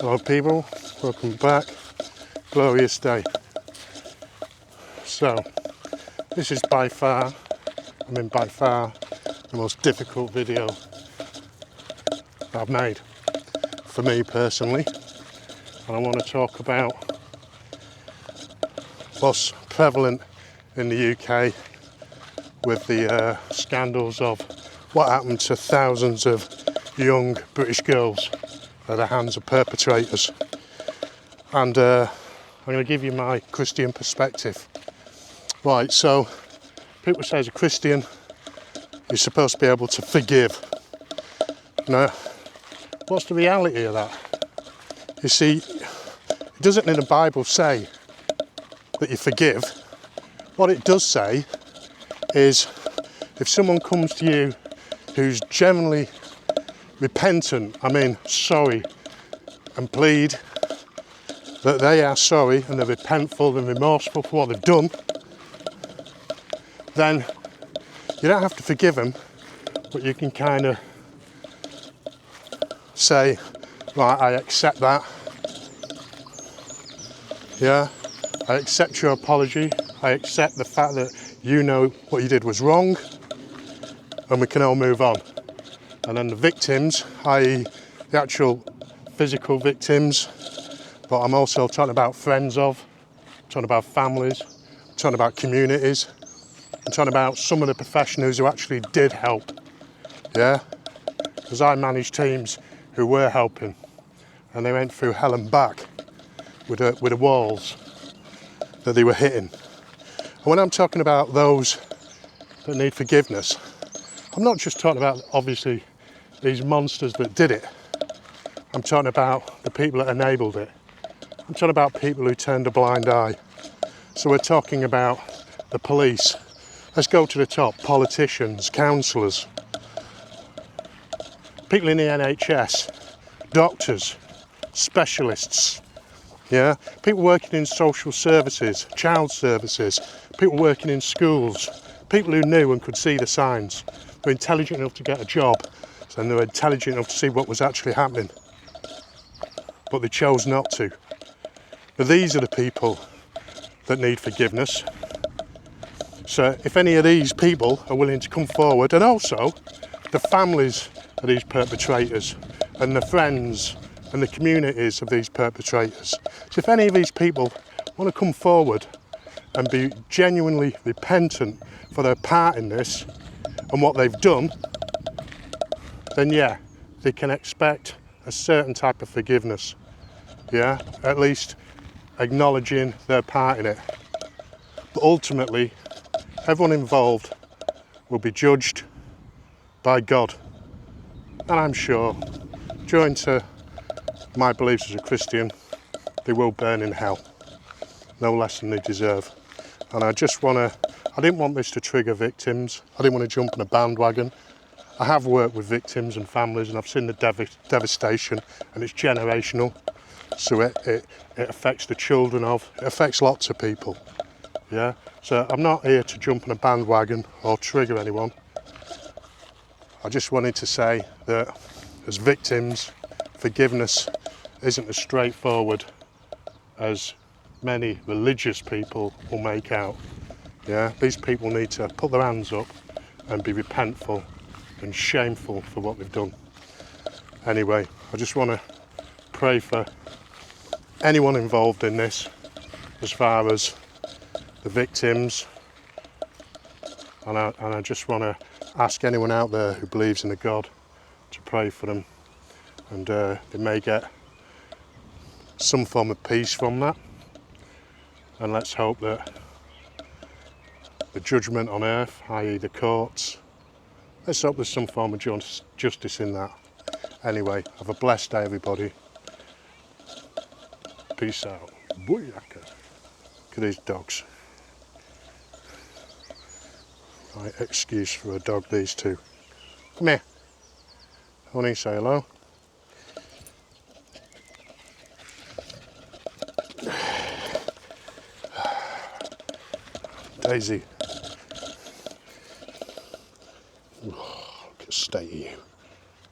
Hello people, welcome back. Glorious day. So, this is by far the most difficult video I've made for me personally. And I want to talk about what's prevalent in the UK with the scandals of what happened to thousands of young British girls at the hands of perpetrators. And I'm going to give you my Christian perspective. Right, so people say as a Christian you're supposed to be able to forgive. Now, what's the reality of that? You see, it doesn't in the Bible say that you forgive. What it does say is if someone comes to you who's genuinely repentant, sorry, and plead that they are sorry and they're repentful and remorseful for what they've done, then you don't have to forgive them, but you can kind of say, right, I accept that. Yeah, I accept your apology. I accept the fact that you know what you did was wrong, and we can all move on. And then the victims, i.e. the actual physical victims, but I'm also talking about friends of, I'm talking about families, I'm talking about communities, I'm talking about some of the professionals who actually did help, yeah? Because I managed teams who were helping, and they went through hell and back with the walls that they were hitting. And when I'm talking about those that need forgiveness, I'm not just talking about, obviously, these monsters that did it. I'm talking about the people that enabled it. I'm talking about people who turned a blind eye. So we're talking about the police. Let's go to the top. Politicians, councillors, people in the NHS, doctors, specialists, yeah, people working in social services, child services, people working in schools, people who knew and could see the signs, were intelligent enough to get a job, and they were intelligent enough to see what was actually happening, but they chose not to. But these are the people that need forgiveness. So if any of these people are willing to come forward, and also the families of these perpetrators and the friends and the communities of these perpetrators. So if any of these people want to come forward and be genuinely repentant for their part in this and what they've done, then yeah, they can expect a certain type of forgiveness. Yeah, at least acknowledging their part in it. But ultimately, everyone involved will be judged by God. And I'm sure, joined to my beliefs as a Christian, they will burn in hell. No less than they deserve. And I didn't want this to trigger victims. I didn't want to jump on a bandwagon. I have worked with victims and families, and I've seen the devastation, and it's generational. So it affects the children it affects lots of people. Yeah. So I'm not here to jump on a bandwagon or trigger anyone. I just wanted to say that as victims, forgiveness isn't as straightforward as many religious people will make out. Yeah. These people need to put their hands up and be repentful and shameful for what they've done. Anyway, I just want to pray for anyone involved in this, as far as the victims, and I just want to ask anyone out there who believes in a God to pray for them, and they may get some form of peace from that. And let's hope that the judgment on earth, i.e. the courts, let's hope there's some form of justice in that. Anyway, have a blessed day, everybody. Peace out. Booyaka. Look at these dogs. Right, excuse for a dog, these two. Come here. Honey, say hello. Daisy. Oh, look at the state of you.